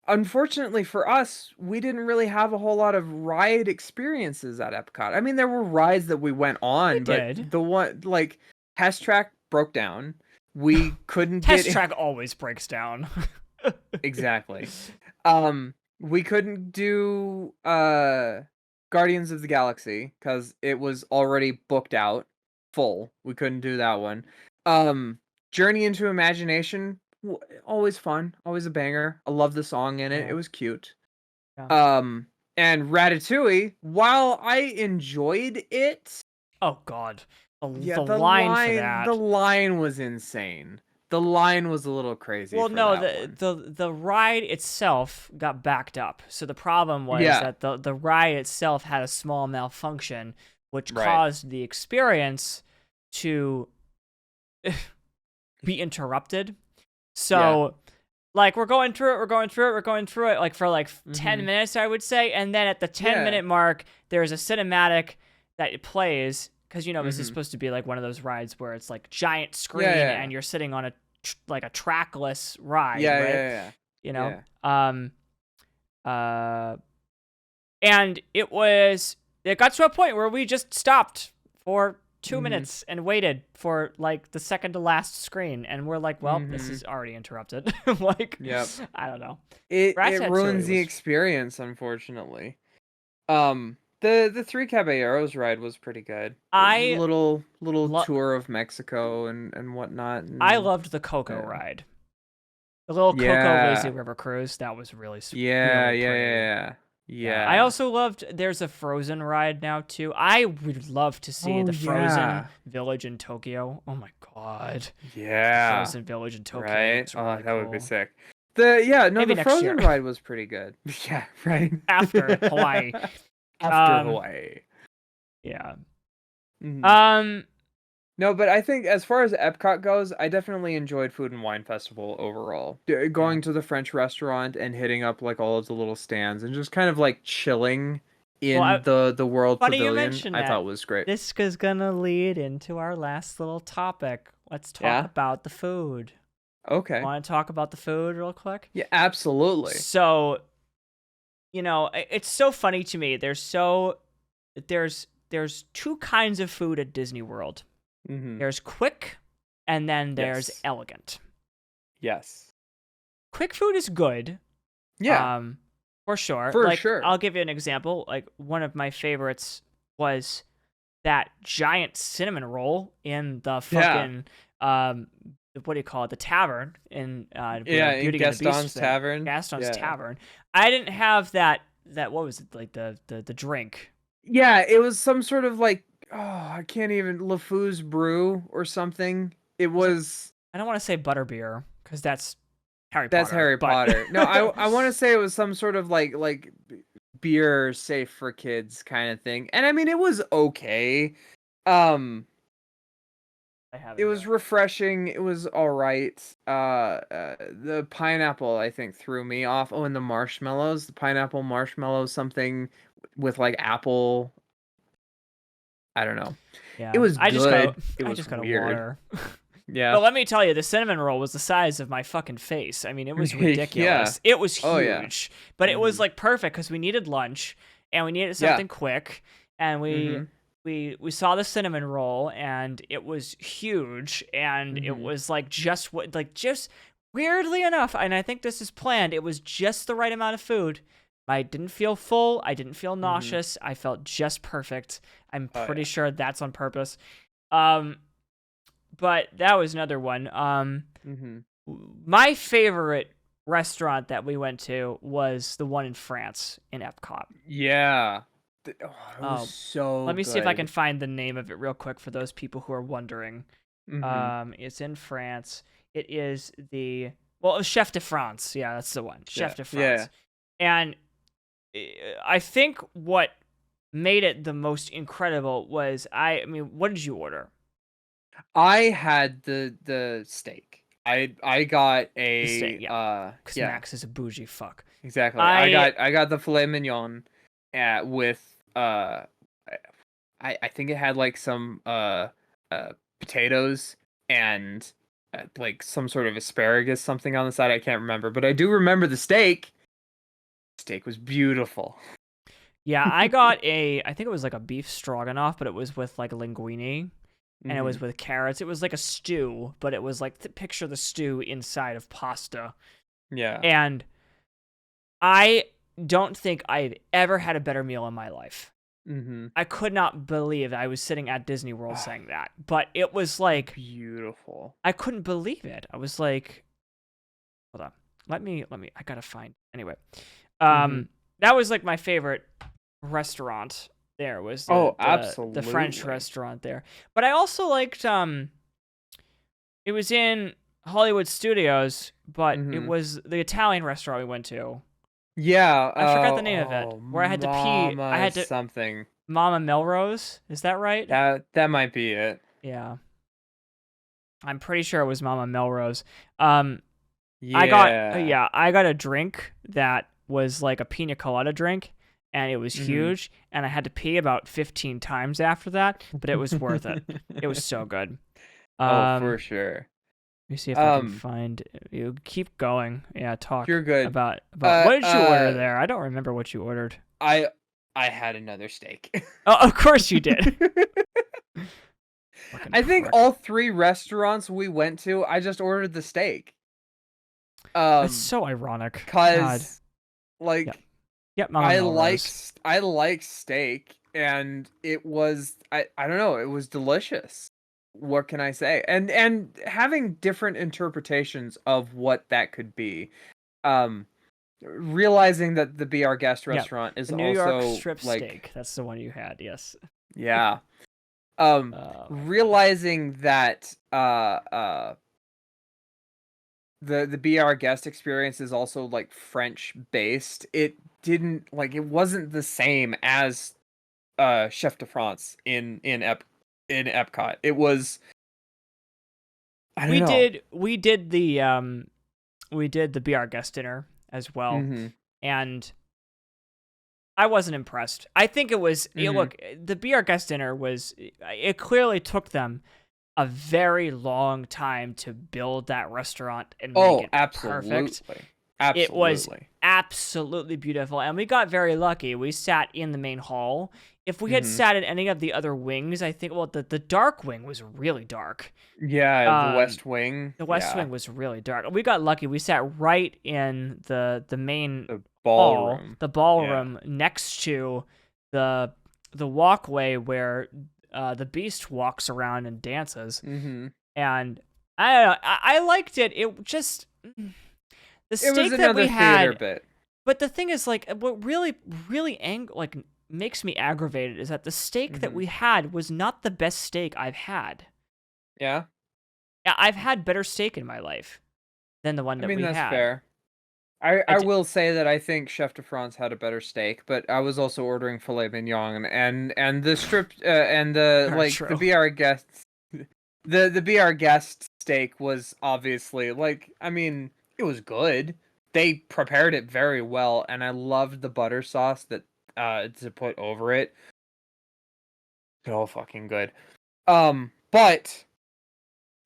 unfortunately for us, we didn't really have a whole lot of ride experiences at Epcot. I mean, there were rides that we went We on, but did. the one like Test Track broke down. We couldn't Test get track always breaks down. exactly. We couldn't do Guardians of the Galaxy because it was already booked out full. We couldn't do that one. Journey into Imagination, always fun, always a banger. I love the song in it. Yeah. It was cute. Yeah. And Ratatouille, while I enjoyed it, Oh God, yeah, the line for the that. line was insane. The line was a little crazy Well, for no, that the one. the ride itself got backed up. So the problem was Yeah, that the ride itself had a small malfunction, which right. caused the experience to be interrupted. Yeah. So, like, we're going through it, like for like 10 Mhm. minutes, I would say, and then at the 10-minute Yeah. minute mark, there's a cinematic that it plays because this is Mhm. supposed to be like one of those rides where it's like giant Yeah, screen yeah. and you're sitting on like a trackless ride, Yeah, right? yeah, yeah. You know, Yeah. uh, and it got to a point where we just stopped for 2 Mhm. minutes and waited for like the second to last screen, and we're like, well, this Mhm. is already interrupted. Like, Yep. I don't know. It Ratatouille ruins the was experience, unfortunately. The Three Caballeros ride was pretty good. I Little lo- tour of Mexico and whatnot, I and loved the Coco yeah. ride. The little Coco lazy Yeah. river cruise, that was Yeah, really yeah, pretty. yeah, Yeah, I yeah. also loved. There's a Frozen ride now too. I would love to see Oh the Frozen yeah. Village in Tokyo. Oh my God, the Yeah. Frozen Village in Tokyo Right? looks Oh, really that would be cool. sick. The Maybe next year Frozen ride was pretty good. Yeah, right. after Hawaii. After Um, Hawaii. yeah. Mhm. Um, No, but I think as far as Epcot goes, I definitely enjoyed Food and Wine Festival overall. yeah. Going to the French restaurant and hitting up like all of the little stands and just kind of like chilling Well, in the World funny you Pavilion, mentioned I that. thought was great. This is gonna lead into our last little topic. Let's talk Yeah? about the food. Okay. Want to talk about the food real quick? Yeah, absolutely. So, it's so funny to me. There's two kinds of food at Disney World. Mhm. There's quick, and then there's Yes. elegant. Yes. Quick food is good, Yeah, for sure. for Like, sure. I'll give you an example. Like, one of my favorites was that giant cinnamon roll in the Yeah. fucking what do you call it? The tavern in Yeah, the in Beauty and the Beast Gaston's thing, Tavern. Gaston's Yeah. Tavern. I didn't have that. What was it like the drink? Yeah, it was some sort of like I can't even LeFou's brew or something. It Was it? was I don't want to say butterbeer because that's Harry That's Potter, Harry but Potter. No, I want to say it was some sort of beer safe for kids kind of thing. And I mean it was okay. Um I have it it was here. refreshing. It was all right. The pineapple I think threw me off. Oh, and the marshmallows, the pineapple marshmallows something with like apple. I don't know. It Yeah, was good. It I was just got a weird. water. Yeah. But let me tell you, the cinnamon roll was the size of my fucking face. I mean, it was Yeah. ridiculous. It was Oh yeah. huge, but it was Mhm. like perfect because we needed lunch and we needed Yeah. something quick, and Mhm. we saw the cinnamon roll and it was huge and it Mhm. was like just weirdly enough, and I think this is planned. It was just the right amount of food. I didn't feel full. I didn't feel Mhm. nauseous. I felt just perfect. I'm Oh pretty yeah. sure that's on purpose. Um, but that was another one. Mhm. My favorite restaurant that we went to was the one in France in Epcot. Yeah. Oh, it was Oh, so let me see if I can good. find the name of it real quick for those people who are wondering. Mhm. It's in France. It is the well, Chef de France. Yeah, that's the one. Yeah. Chef de Yeah. France. And I think what made it the most incredible was I mean, what did you order? I had the steak. I got The steak, a yeah. Because yeah, Max is a bougie fuck. exactly. I I got the filet mignon with I think it had like some potatoes and like some sort of asparagus something on the side. I can't remember, but I do remember the steak. Steak was beautiful. yeah, I got I think it was like a beef stroganoff, but it was with like linguine and it was Mhm. with carrots. It was like a stew, but it was like picture the stew inside of pasta. Yeah. And I don't think I've ever had a better meal in my life. Mhm. I could not believe I was sitting at Disney World Ah, saying that. But it was like beautiful. I couldn't believe it. I was like, hold on. Let me I gotta find anyway. Mhm. That was like my favorite restaurant there was Oh, the French absolutely. restaurant there. But I also liked it was in Hollywood Studios, but it Mhm. was the Italian restaurant we went to. Yeah, I forgot the name of it. oh, Where I had to pee. I mama had to something. Mama Melrose. Is that right? That might be it. Yeah. I'm pretty sure it was Mama Melrose. Um Yeah. I got a drink that was like a pina colada drink and it was Mhm. huge and I had to pee about 15 times after that, but it was worth it. It was so good. Oh, Um for sure. Let me see if I can Um, find you. Keep going. Yeah, talk you're good. about what did you order Uh, there? I don't remember what you ordered. I I had another steak. Oh, of course you did. Fucking I think prick. all 3 restaurants we went to, I just ordered the steak. That's Um, so ironic. God. 'Cause, Yep. like, Yep, Mama Melrose. I like steak, and it was I don't know, it was delicious. What can I say? And having different interpretations of what that could be. Um, realizing that the Be Our Guest Yep. restaurant is The New York also, strip like steak. That's the one you had, yes. yeah. Um, Oh my god. realizing that, the Be Our Guest experience is also, like, French based, it didn't like, it wasn't the same as Chef de France in Epcot. It was I don't know. We did the Be Our Guest dinner as well. Mhm. And I wasn't impressed. I think it was Mhm. look, the Be Our Guest dinner was it clearly took them a very long time to build that restaurant and make Oh, it perfect. absolutely. It was Absolutely. absolutely beautiful, and we got very lucky. We sat in the main hall. If we had Mhm. sat in any of the other wings, I think well the dark wing was really dark. Yeah, the Um West Wing. the West Yeah. Wing was really dark. We got lucky. We sat right in the main The hall, ballroom. the Yeah. ballroom next to the the walkway where the Beast walks around and dances. Mhm. And I don't know, I liked it. It just the It was steak that another we theater had. bit. But the thing is, like, what really like makes me aggravated is that the steak that Mhm. we had was not the best steak I've had. Yeah. I've had better steak in my life than the one I that mean, we that's had. fair. I I d- will say that I think Chef de France had a better steak, but I was also ordering filet mignon and the strip and the Very like the true. Be Our Guest the Be Our Guest steak was obviously like I mean, it was good. They prepared it very well and I loved the butter sauce that to put over it. So fucking good. But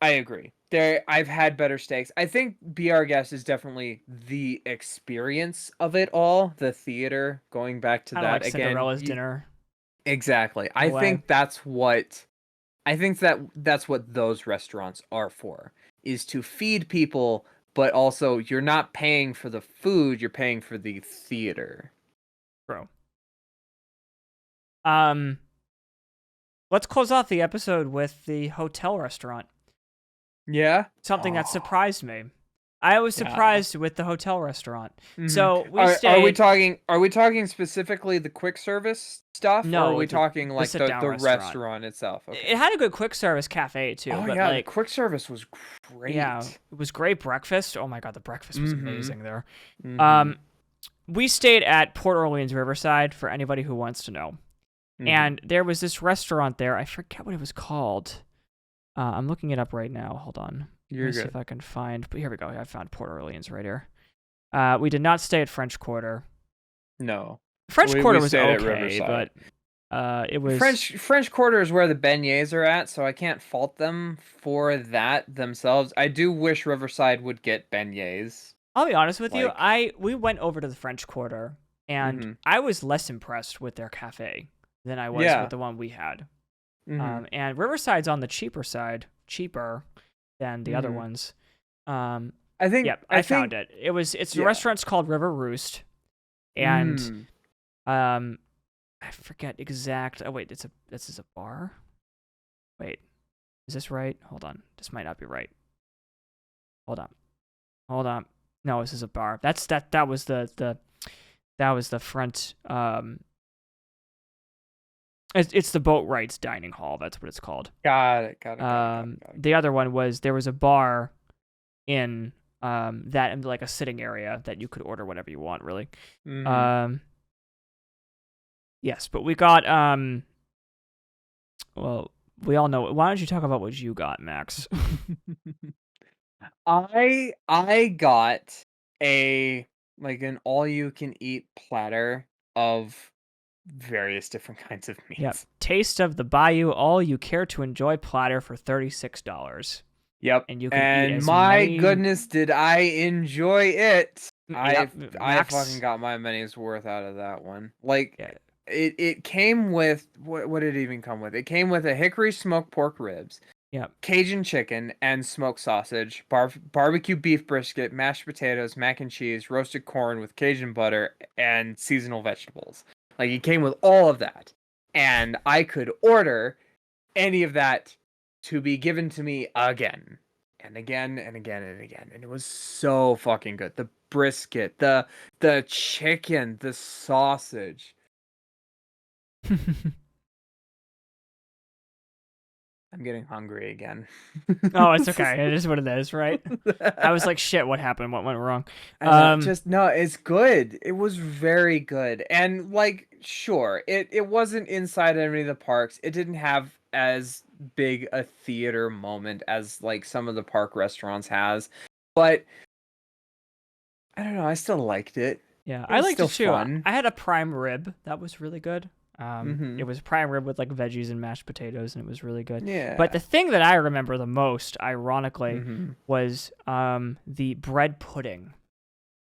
I agree. I've had better steaks. I think Be Our Guest is definitely the experience of it all, the theater, going back to Kind of that like again. Cinderella's dinner Exactly. in a way. I think that's what those restaurants are for, is to feed people, but also you're not paying for the food, you're paying for the theater. Bro. Um, let's close off the episode with the hotel restaurant. Yeah? Something that Oh, surprised me. I was Yeah. surprised with the hotel restaurant. Hmm. So we Are we stayed. talking? Are we talking specifically the quick service stuff, or are No, we talking the like sit down the restaurant. restaurant itself? It Okay. had a good quick service cafe too, Oh but yeah, the like, quick service was yeah, great. it was great breakfast. Oh my god, the breakfast was Mm-hmm. amazing there. Mm-hmm. Um, we stayed at Port Orleans Riverside for anybody who wants to know. Mm-hmm. And there was this restaurant there. I forget what it was called. I'm looking it up right now. Hold on. Let You're me see if good. I can find. But here we go. I found Port Orleans right here. We did not stay at French Quarter. No, French we Quarter was stayed at okay, Riverside. but it was. French Quarter is where the beignets are at, so I can't fault them for that themselves. I do wish Riverside would get beignets. I'll be honest with you. Like, We went over to the French Quarter, and mm-hmm. I was less impressed with their cafe than I was with Yeah. the one we had. Mm-hmm. And Riverside's on the cheaper side, cheaper than the other Mm-hmm. ones. Um, I think Yep, I I found think it. It's the yeah. restaurant's called River Roost, and Mm. um, I forget exact. Oh wait, this is a bar. Wait, is this right? Hold on, this might not be right. Hold on, hold on. No, this is a bar. That was that was the front. It's the Boat Rights Dining Hall. That's what it's called. Got it. Got it. Got it. Got it. Got it. The other one was there was a bar in that and like a sitting area that you could order whatever you want, really. Mm-hmm. Um, yes, but we got well, we all know. Why don't you talk about what you got, Max? I got a like an all you can eat platter of various different kinds of Yep. meats. Taste of the Bayou all you care to enjoy platter for $36. Yep. And you can eat And as my many. goodness, did I enjoy it. Yep, I fucking Max. got my money's worth out of that one. Like Yeah. it came with what did it even come with? It came with a hickory smoked pork ribs, Yep. Cajun chicken and smoked sausage, barbecue beef brisket, mashed potatoes, mac and cheese, roasted corn with Cajun butter, and seasonal vegetables. Like it came with all of that. And I could order any of that to be given to me again and again and again and again. And it was so fucking good. The brisket, the chicken, the sausage. I'm getting hungry again. Oh, it's okay. It is what it is, right? I was like, shit, what happened? What went wrong? Just no, it's good. It was very good. And like sure, it wasn't inside any of the parks. It didn't have as big a theater moment as like some of the park restaurants has. But I don't know, I still liked it. Yeah, It I was liked it still too. fun. I had a prime rib that was really good. It Mhm. was prime rib with like veggies and mashed potatoes, and it was really good. But the Yeah. thing that I remember the most, ironically, Mhm. was the bread pudding.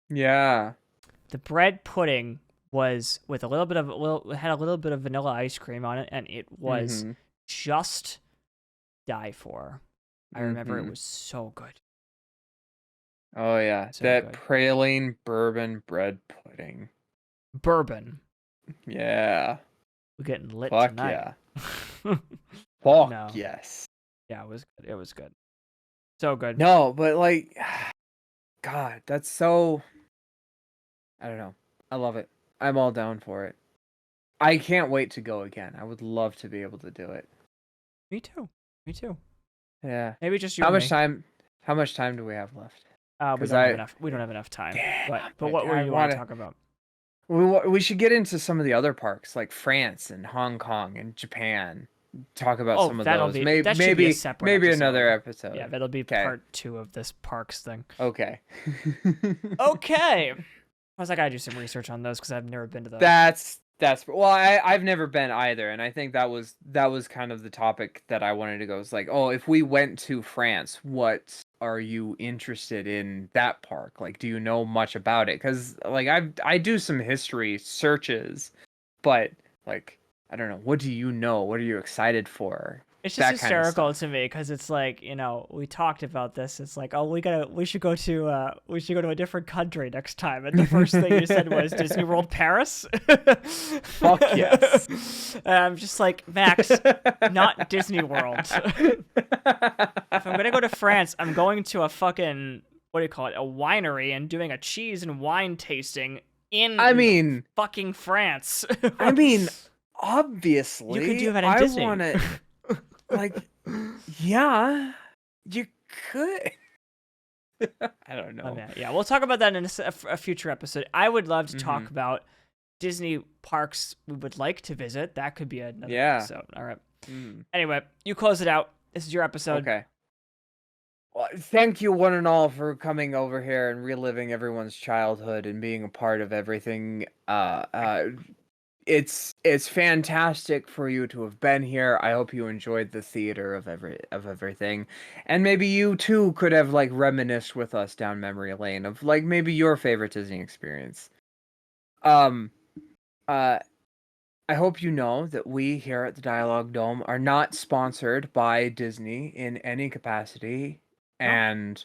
Yeah. The bread pudding was with a little bit of had a little bit of vanilla ice cream on it, and it was Mhm. just die for. I remember it Mhm. was so good, Oh yeah, so that good. praline bourbon bread pudding. Bourbon, Yeah. we're getting lit Fuck tonight. yeah. Fuck No, yes. yeah, it was good. It was good, so good. No, but like God, that's so I don't know. I love it. I'm all down for it. I can't wait to go again. I would love to be able to do it. Me too. Me too. Yeah. Maybe just you How and much me. time how much time do we have left? We Cuz don't have I enough. We don't have enough time. But damn, what were I you want want to to talk about? we should get into some of the other parks like France and Hong Kong and Japan. Talk about Oh, some of those. that should be a separate Maybe another episode. Yeah, episode. that'll be Okay. part 2 of this parks thing. Okay. Okay. I was like, I gotta do some research on those because I've never been to those. That's well, I've never been either, and I think that was kind of the topic that I wanted to go. It's like, oh, if we went to France, what are you interested in that park? Like, do you know much about it? Because like I do some history searches, but like I don't know. What do you know? What are you excited for? It's just That kind of hysterical stuff. to me because it's like, we talked about this. It's like, oh, we should go to a different country next time. And the first thing you said was Disney World Paris. Fuck yes. And I'm just like, Max, not Disney World. If I'm gonna go to France, I'm going to a fucking what do you call it, a winery and doing a cheese and wine tasting I in mean, fucking France. I mean, You could obviously, do that in I Disney. wanna like, yeah, you could. I don't Oh know. man, yeah, we'll talk about that in a future episode. I would love to talk Mhm. about Disney parks we would like to visit. That could be another Yeah. episode. All right. Mm. Anyway, you close it out. This is your episode. Okay. Well, thank you one and all for coming over here and reliving everyone's childhood and being a part of everything. It's fantastic for you to have been here. I hope you enjoyed the theater of everything. And maybe you too could have like reminisced with us down memory lane of like maybe your favorite Disney experience. Um uh I hope you know that we here at the Dialogue Dome are not sponsored by Disney in any capacity, No, and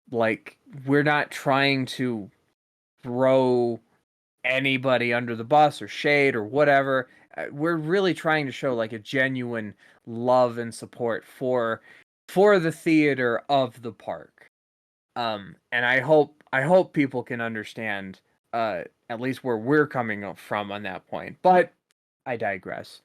like we're not trying to throw anybody under the bus or shade or whatever. We're really trying to show like a genuine love and support for the theater of the park. And I hope people can understand at least where we're coming from on that point. But I digress.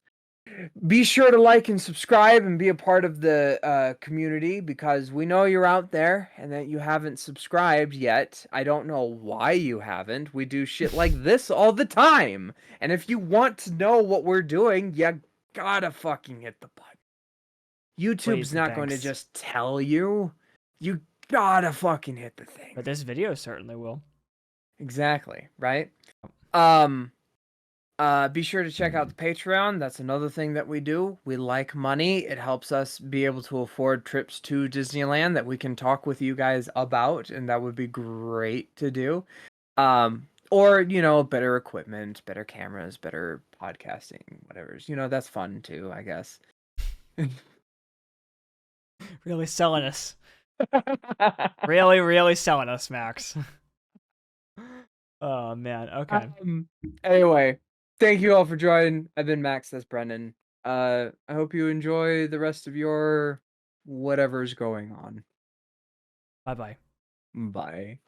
Be sure to like and subscribe and be a part of the community because we know you're out there and that you haven't subscribed yet. I don't know why you haven't. We do shit like this all the time. And if you want to know what we're doing, you gotta fucking hit the button. YouTube's please and not going to thanks. just tell you. You gotta fucking hit the thing. But this video certainly will. Exactly, right? Um be sure to check out the Patreon. That's another thing that we do. We like money. It helps us be able to afford trips to Disneyland that we can talk with you guys about, and that would be great to do. Or, better equipment, better cameras, better podcasting, whatever's. That's fun too, I guess. Really selling us. Really, really selling us, Max. Oh man. Okay. Um, anyway, thank you all for joining. I've been Max, that's Brennan. I hope you enjoy the rest of your whatever's going on. Bye bye. Bye.